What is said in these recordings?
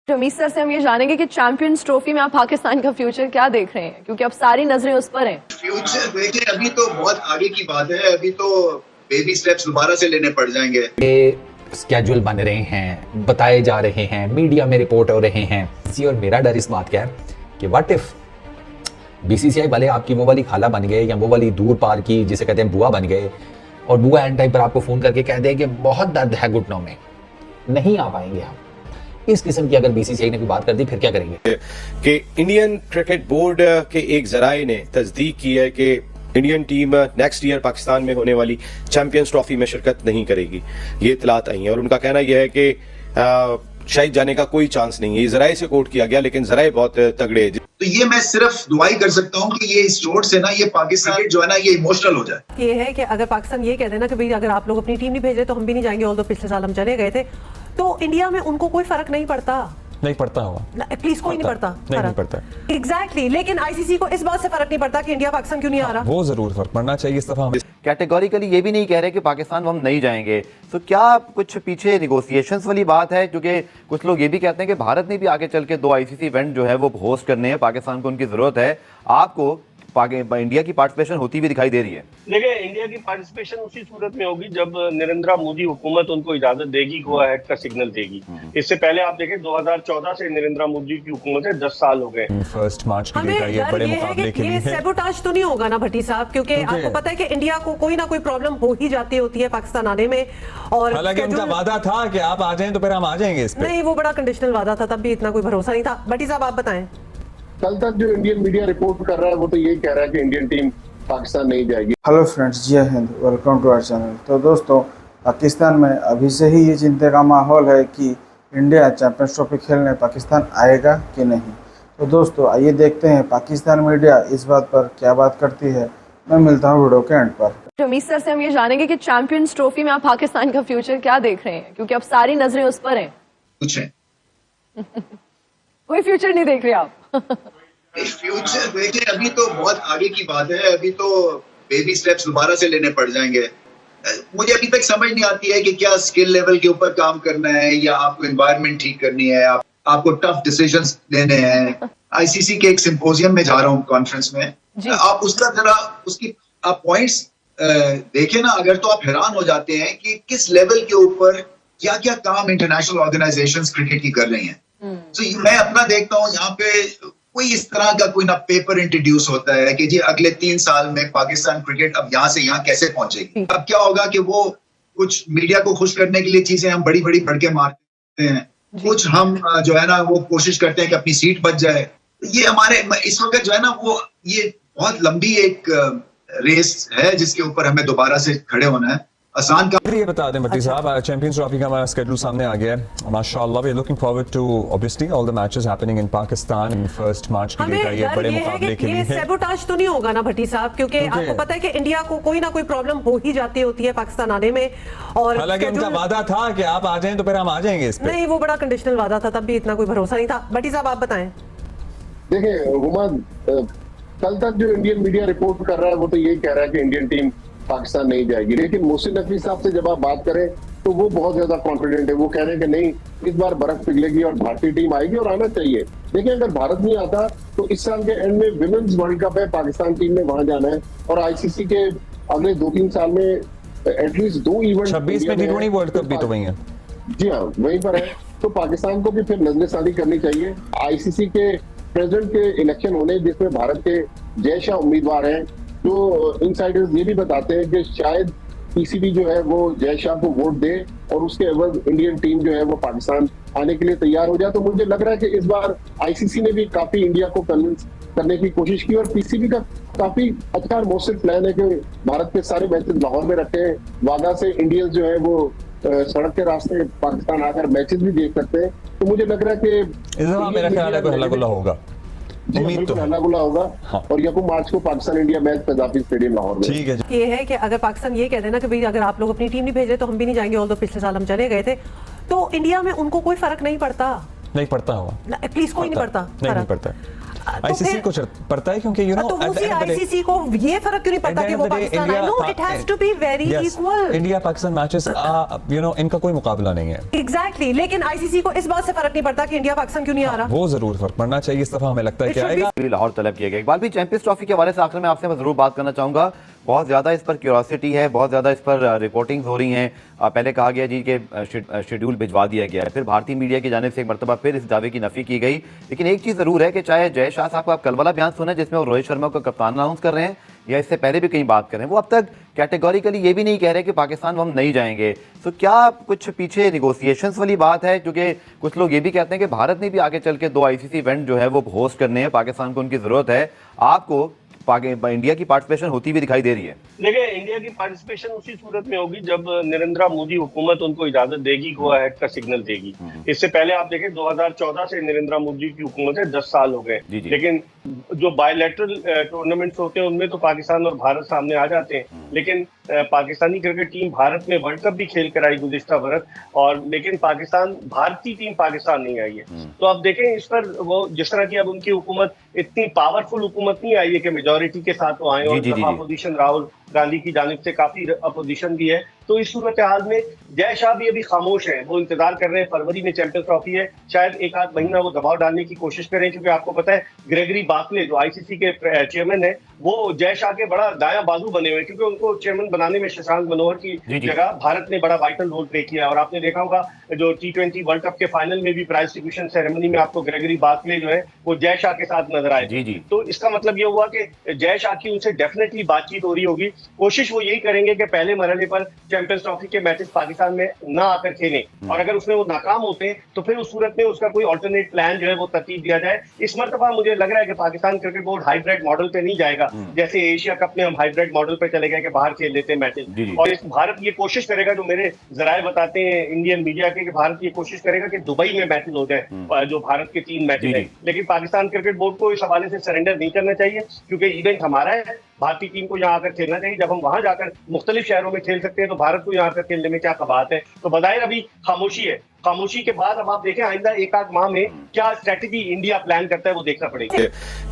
Ramiz sir से हम ये जानेंगे कि चैंपियंस ट्रॉफी में आप पाकिस्तान का फ्यूचर क्या देख रहे हैं, क्योंकि अब सारी नजरें उस पर हैं। फ्यूचर देखिए, अभी तो बहुत आगे की बात है। अभी तो बेबी स्टेप्स दोबारा से लेने पड़ जाएंगे। ये स्केड्यूल बन रहे हैं, बताए जा रहे हैं, मीडिया में रिपोर्ट हो रहे हैं। और मेरा डर इस बात का है कि व्हाट इफ बीसीसीआई वाले आपकी वो वाली खाला बन गए या वो वाली दूर पार की जिसे कहते हैं बुआ बन गए, और बुआ एंड टाइम पर आपको फोन करके कह दे कि बहुत दर्द है घुटनों में, नहीं आ पाएंगे हम। इस किस्म की अगर बीसीसीआई ने कोई बात कर दी फिर क्या करेंगे? कि इंडियन क्रिकेट बोर्ड के एक जराये ने तस्दीक की है कि Indian team next year Pakistan में होने वाली चैंपियंस ट्रॉफी में शिरकत नहीं करेगी। ये इतलात आई हैं और उनका कहना यह है कि शायद जाने का कोई चांस नहीं है। ये जराये से कोट किया गया, लेकिन जराये बहुत तगड़े हैं। तो ये मैं सिर्फ दुआई कर सकता हूँ कि ये इस चोट से ना ये पाकिस्तान जो है ना ये इमोशनल हो जाए। ये है कि अगर पाकिस्तान ये कह देना कि भाई अगर आप लोग अपनी टीम नहीं भेज रहे तो हम भी नहीं जाएंगे, ऑल दो पिछले साल हम चले गए थे, तो इंडिया में उनको कोई फर्क नहीं पड़ता। नहीं पड़ता होगा, प्लीज कोई नहीं पड़ता, नहीं पड़ता एग्जैक्टली। लेकिन आईसीसी को इस बात से फर्क नहीं पड़ता कि इंडिया पाकिस्तान क्यों नहीं आ रहा। वो जरूर फर्क पड़ना चाहिए इस दफा। कैटेगोरिकली ये भी नहीं कह रहे कि पाकिस्तान हम नहीं जाएंगे, तो क्या कुछ पीछे निगोशिएशंस वाली बात है? क्योंकि कुछ लोग ये भी कहते हैं कि भारत ने भी आगे चल के 2 आईसीसी इवेंट जो है वो होस्ट करने हैं, पाकिस्तान को उनकी जरूरत है। आपको इंडिया की पार्टिसिपेशन होती हुई दिखाई दे रही है? देखिए, इंडिया की पार्टिसिपेशन उसी सूरत में होगी जब नरेंद्र मोदी हुकूमत उनको इजाजत देगी, गो अहेड का सिग्नल देगी। इससे पहले आप देखें 2014 से नरेंद्र मोदी की हुकूमत है, 10 साल हो गए। फर्स्ट मार्च की डेट ये बड़े मुकाबले के लिए ये सेबोटाज तो नहीं होगा ना भट्टी साहब? क्योंकि आपको पता है कि इंडिया को कोई ना कोई प्रॉब्लम हो ही जाती होती है पाकिस्तान आने में। और हालांकि उनका वादा था कि आप आ जाएं तो फिर हम आ जाएंगे इस पे। नहीं, वो बड़ा कंडीशनल वादा था, तब भी इतना कोई भरोसा नहीं था। भट्टी साहब आप बताएं। कल तक जो इंडियन मीडिया रिपोर्ट कर रहा है वो तो यही कह रहा है कि इंडियन टीम पाकिस्तान नहीं जाएगी। हेलो फ्रेंड्स, जय Hind, welcome to our channel. तो दोस्तों, पाकिस्तान में अभी से ही ये चिंता का माहौल है कि इंडिया चैंपियंस ट्रॉफी खेलने पाकिस्तान आएगा कि नहीं। तो दोस्तों आइए देखते हैं पाकिस्तान मीडिया इस बात पर क्या बात करती है। मैं मिलता हूँ वीडियो के एंड पर। रमीज सर से हम ये जानेंगे कि चैंपियंस ट्रॉफी में आप पाकिस्तान का फ्यूचर क्या देख रहे हैं, क्योंकि अब सारी नजरें उस पर हैं। कुछ है कोई फ्यूचर नहीं देख रहे आप? फ्यूचर देखिए, अभी तो बहुत आगे की बात है। अभी तो बेबी स्टेप्स दोबारा से लेने पड़ जाएंगे। मुझे अभी तक समझ नहीं आती है कि क्या स्किल लेवल के ऊपर काम करना है या आपको एनवायरनमेंट ठीक करनी है, आपको टफ डिसीजंस लेने हैं। आईसीसी के एक सिंपोजियम में जा रहा हूँ, कॉन्फ्रेंस में। आप उसका जरा उसकी आप पॉइंट्स देखें ना, अगर तो आप हैरान हो जाते हैं कि किस लेवल के ऊपर क्या क्या काम इंटरनेशनल ऑर्गेनाइजेशंस क्रिकेट की कर रही हैं। तो मैं अपना देखता हूँ यहाँ पे कोई इस तरह का कोई ना पेपर इंट्रोड्यूस होता है कि जी अगले 3 साल में पाकिस्तान क्रिकेट अब यहाँ से यहाँ कैसे पहुंचेगी। अब क्या होगा कि वो कुछ मीडिया को खुश करने के लिए चीजें हम बड़ी बड़ी भड़के मारते हैं, कुछ हम जो है ना वो कोशिश करते हैं कि अपनी सीट बच जाए। ये हमारे इस वक्त जो है ना वो ये बहुत लंबी एक रेस है जिसके ऊपर हमें दोबारा से खड़े होना है। आसान का ये बता दें भट्टी साहब, चैंपियंस ट्रॉफी का हमारा स्केड्यूल सामने आ गया है माशाल्लाह। We are looking forward to obviously all the matches happening in Pakistan in first March की डेट है, ये बड़े मुकाबले के लिए है। सेबोटाज तो नहीं होगा ना भट्टी साहब? क्योंकि आपको पता है कि इंडिया को कोई ना कोई प्रॉब्लम हो ही जाती होती है पाकिस्तान आने में। और हालांकि उनका वादा था कि आप आ जाएं तो फिर हम आ जाएंगे इस पे। नहीं, वो बड़ा कंडीशनल वादा था, तब भी इतना कोई भरोसा नहीं था। भट्टी साहब आप बताएं। देखिए हुमाद, कल तक जो इंडियन मीडिया रिपोर्ट कर रहा है वो तो यही कह रहा है कि इंडियन टीम पाकिस्तान नहीं जाएगी। लेकिन मोहसिन नकवी साहब से जब आप बात करें तो वो बहुत ज्यादा कॉन्फिडेंट है। वो कह रहे हैं कि नहीं, इस बार बर्फ पिघलेगी और भारतीय टीम आएगी और आना चाहिए। देखिए, अगर भारत नहीं आता तो इस साल के एंड में विमेन्स वर्ल्ड कप है, पाकिस्तान टीम ने वहां जाना है। और आईसीसी के अगले 2-3 साल में एटलीस्ट 2 इवेंट 26 में T20 वर्ल्ड कप भी तो वही है। जी हाँ, वहीं पर है। तो पाकिस्तान को भी फिर नजरसानी करनी चाहिए। आईसीसी के प्रेसिडेंट के इलेक्शन होने जिसमें भारत के जय शाह उम्मीदवार हैं, तो इनसाइडर्स ये भी बताते हैं कि शायद पीसीबी जो है वो जय शाह को वोट दे और उसके एवज इंडियन टीम जो है वो पाकिस्तान आने के लिए तैयार हो जाए। तो मुझे लग रहा है कि इस बार आईसीसी ने भी काफी इंडिया को कन्विंस करने की कोशिश की और पीसीबी का काफी अच्छा और मौसम प्लान है कि भारत के सारे मैचेस लाहौर में रखे हैं। वादा से इंडियंस जो है वो सड़क के रास्ते पाकिस्तान आकर मैचेस भी देख सकते हैं। तो मुझे लग रहा है कि इस दफा मेरा ख्याल है हल्ला गुल्ला होगा, उम्मीद तो हल्ला गुल्ला होगा। हाँ। और यकम मार्च को Pakistan India match कदाफी stadium Lahore में। ठीक है। ये है कि अगर पाकिस्तान ये कह देना कि भाई अगर आप लोग अपनी टीम नहीं भेज रहे तो हम भी नहीं जाएंगे, ऑल दो पिछले साल हम चले गए थे, तो इंडिया में उनको कोई फर्क नहीं पड़ता। नहीं पड़ता होगा, प्लीज कोई नहीं पड़ता, नहीं पड़ता। आईसीसी को पड़ता है क्योंकि तो उसी आईसीसी को ये फर्क क्यों नहीं पड़ता कि वो पाकिस्तान है? No, it has to be very equal. India Pakistan matches इनका कोई मुकाबला नहीं है। एग्जैक्टली, लेकिन आईसीसी को इस बात से फर्क नहीं पड़ता कि इंडिया पाकिस्तान क्यों नहीं आ रहा। वो जरूर फर्क पड़ना चाहिए, इस दफा हमें लगता है कि आएगा। लाहौर तलब किया गया। इकबाल भी, चैंपियंस ट्रॉफी के हवाले से आखिर में आपसे मैं जरूर बात करना चाहूंगा। बहुत ज्यादा इस पर क्यूरियोसिटी है, बहुत ज्यादा इस पर रिपोर्टिंग्स हो रही हैं। पहले कहा गया जी कि शेड्यूल भिजवा दिया गया है, फिर भारतीय मीडिया की जानिब से एक मरतबा फिर इस दावे की नफी की गई। लेकिन एक चीज़ ज़रूर है कि चाहे जय शाह साहब का आप कल वाला बयान सुने जिसमें वो रोहित शर्मा को कप्तान अनाउंस कर रहे हैं, या इससे पहले भी कहीं बात करें, वो अब तक कैटेगोरिकली ये भी नहीं कह रहे कि पाकिस्तान हम नहीं जाएंगे। तो क्या कुछ पीछे निगोशिएशंस वाली बात है? क्योंकि कुछ लोग ये भी कहते हैं कि भारत ने भी आगे चल के 2 आईसीसी इवेंट जो है वो होस्ट करने हैं, पाकिस्तान को उनकी ज़रूरत है। आपको इंडिया की पार्टिसिपेशन होती भी दिखाई दे रही है? देखिए, इंडिया की पार्टिसिपेशन उसी सूरत में होगी जब नरेंद्र मोदी हुकूमत उनको इजाजत देगी, गो अहेड का सिग्नल देगी। इससे पहले आप देखें 2014 से नरेंद्र मोदी की हुकूमत है, 10 साल हो गए। लेकिन जो बायलैटरल टूर्नामेंट्स होते हैं उनमें तो पाकिस्तान और भारत सामने आ जाते हैं, लेकिन पाकिस्तानी क्रिकेट टीम भारत में वर्ल्ड कप भी खेल कर आई गुज़िश्ता बरस, और लेकिन भारतीय टीम पाकिस्तान नहीं आई है। तो आप देखें इस पर वो जिस तरह की अब उनकी हुकूमत इतनी पावरफुल हुकूमत नहीं आई है कि मेजोरिटी के साथ वो आए, और अपोजिशन राहुल गांधी की जानिब से काफी अपोजिशन भी है। तो इस सूरत हाल में जय शाह भी अभी खामोश है, वो इंतजार कर रहे हैं। फरवरी में चैंपियंस ट्रॉफी है, शायद एक आध महीना वो दबाव डालने की कोशिश करें, क्योंकि आपको पता है ग्रेगरी बार्कले जो आईसीसी के चेयरमैन है, वो जय शाह के बड़ा दायां बाजू बने हुए, क्योंकि उनको चेयरमैन बनाने में शशांक मनोहर की जगह भारत ने बड़ा वाइटल रोल प्ले किया। और आपने देखा होगा जो T20 वर्ल्ड कप के फाइनल में भी प्राइज डिस्ट्रीब्यूशन सेरेमनी में आपको ग्रेगरी बार्कले जो है वो जय शाह के साथ नजर आए। तो इसका मतलब ये हुआ कि जय शाह की उनसे डेफिनेटली बातचीत हो रही होगी। कोशिश वो यही करेंगे कि पहले मरहले पर चैंपियंस ट्रॉफी के मैचेस पाकिस्तान में ना आकर खेलें, और अगर उसमें वो नाकाम होते हैं तो फिर उस सूरत में उसका कोई अल्टरनेट प्लान जो है वो तरतीब दिया जाए। इस मरतबा मुझे लग रहा है कि Pakistan cricket board hybrid model पे नहीं जाएगा, जैसे एशिया कप में हम हाइब्रिड मॉडल पे चले गए कि बाहर खेल लेते हैं मैचेस। और इस भारत ये कोशिश करेगा, जो मेरे जराए बताते हैं इंडियन मीडिया के, कि भारत ये कोशिश करेगा कि दुबई में मैचेस हो जाए, जो भारत के 3 मैचेस है। लेकिन पाकिस्तान क्रिकेट बोर्ड को इस हवाले से सरेंडर नहीं करना चाहिए, क्योंकि इवेंट हमारा है, भारतीय टीम को यहाँ आकर खेलना चाहिए। जब हम वहां जाकर मुख्तलिफ शहरों में खेल सकते हैं तो भारत को यहाँ आकर खेलने में क्या कबात है। तो बजाय अभी खामोशी है, खामोशी के बाद अब आप देखें आइंदा 1-8 माह में क्या स्ट्रेटेजी इंडिया प्लान करता है, वो देखना पड़ेगा।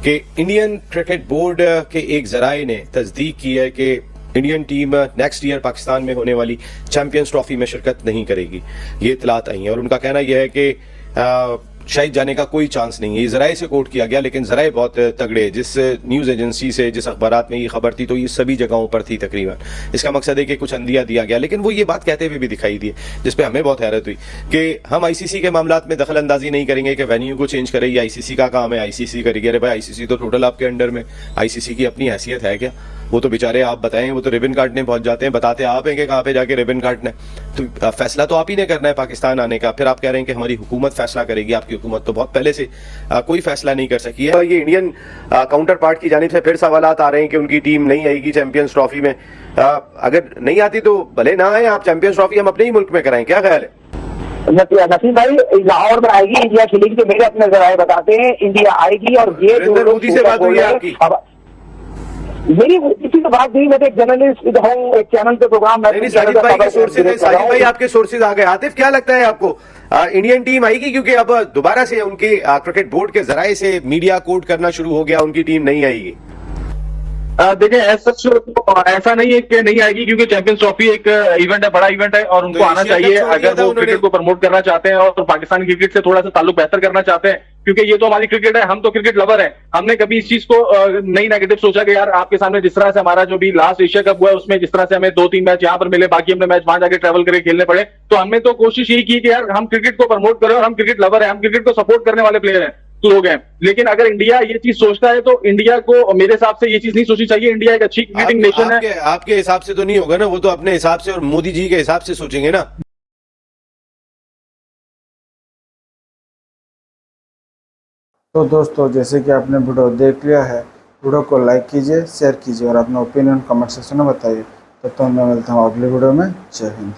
कि इंडियन क्रिकेट बोर्ड के एक जराए ने तस्दीक की है कि Indian team next year Pakistan में होने वाली चैंपियंस ट्रॉफी में शिरकत नहीं करेगी। ये इतलात आई है, और उनका कहना यह है कि शायद जाने का कोई चांस नहीं है। ये जराए से कोट किया गया, लेकिन जराए बहुत तगड़े, जिस न्यूज एजेंसी से, जिस अखबारात में ये खबर थी, तो ये सभी जगहों पर थी तकरीबन। इसका मकसद है कि कुछ अंदिया दिया गया, लेकिन वो ये बात कहते हुए भी दिखाई दी, जिसपे हमें बहुत हैरत हुई कि हम आईसीसी के मामलात में दखल अंदाजी नहीं करेंगे कि वेन्यू को चेंज करे, ये आईसीसी का काम है, आईसीसी करेगी। अरे भाई, आईसीसी तो टोटल आपके अंडर में, आईसीसी की अपनी हैसियत है क्या? वो तो बेचारे आप बताएं, वो तो रिबन काटने पहुंच जाते हैं, बताते आप हैं कि कहाँ पे जाके रिबन काटना है। तो फैसला तो आप ही ने करना है पाकिस्तान आने का, फिर आप कह रहे हैं कि हमारी हुकूमत फैसला करेगी। आपकी हुकूमत तो बहुत पहले से कोई फैसला नहीं कर सकी है। ये इंडियन काउंटर पार्ट की जानिब से फिर सवालात आ रहे हैं कि उनकी टीम नहीं आएगी चैंपियंस ट्रॉफी में। अगर नहीं आती तो भले ना आए, आप चैंपियंस ट्रॉफी हम अपने ही मुल्क में कराएं, क्या ख्याल है? नसीम भाई, लाहौर में आएगी, इंडिया खेलेगी, तो मेरे अपने जराए बताते हैं इंडिया आएगी। और ये नरेंद्र मोदी से बात हुई है आपकी? मेरी किसी से बात नहीं, मैं तो एक जर्नलिस्ट हूँ, एक चैनल पे प्रोग्राम साजिद भाई के सोर्सेज है। साजिद भाई आपके सोर्सेज आ गए। आतिफ, क्या लगता है आपको, इंडियन टीम आएगी? क्योंकि अब दोबारा से उनके क्रिकेट बोर्ड के जराए से मीडिया कोट करना शुरू हो गया, उनकी टीम नहीं आएगी। देखिए, ऐसा नहीं है कि नहीं आएगी, क्योंकि चैंपियंस ट्रॉफी एक इवेंट है, बड़ा इवेंट है, और उनको आना चाहिए अगर वो क्रिकेट को प्रमोट करना चाहते हैं और पाकिस्तान क्रिकेट से थोड़ा सा ताल्लुक बेहतर करना चाहते हैं, क्योंकि ये तो हमारी क्रिकेट है, हम तो क्रिकेट लवर हैं। हमने कभी इस चीज को नहीं नेगेटिव सोचा कि यार आपके सामने जिस तरह से हमारा जो भी लास्ट एशिया कप हुआ है उसमें जिस तरह से हमें 2-3 मैच यहाँ पर मिले, बाकी हमने मैच वहां जाके ट्रैवल करके खेलने पड़े, तो हमने तो कोशिश यही की कि यार हम क्रिकेट को प्रमोट करें, और हम क्रिकेट लवर हैं, हम क्रिकेट को सपोर्ट करने वाले प्लेयर हैं, लोग हैं। लेकिन अगर इंडिया ये चीज सोचता है तो इंडिया को मेरे हिसाब से ये चीज नहीं सोचनी चाहिए। इंडिया एक अच्छी क्रिकेटिंग नेशन है। आपके हिसाब से तो नहीं होगा ना, वो तो अपने हिसाब से और मोदी जी के हिसाब से सोचेंगे ना। तो दोस्तों, जैसे कि आपने वीडियो देख लिया है, वीडियो को लाइक कीजिए, शेयर कीजिए और अपना ओपिनियन कमेंट सेक्शन में बताइए। तब तो मैं मिलता हूँ अगले वीडियो में। जय हिंद।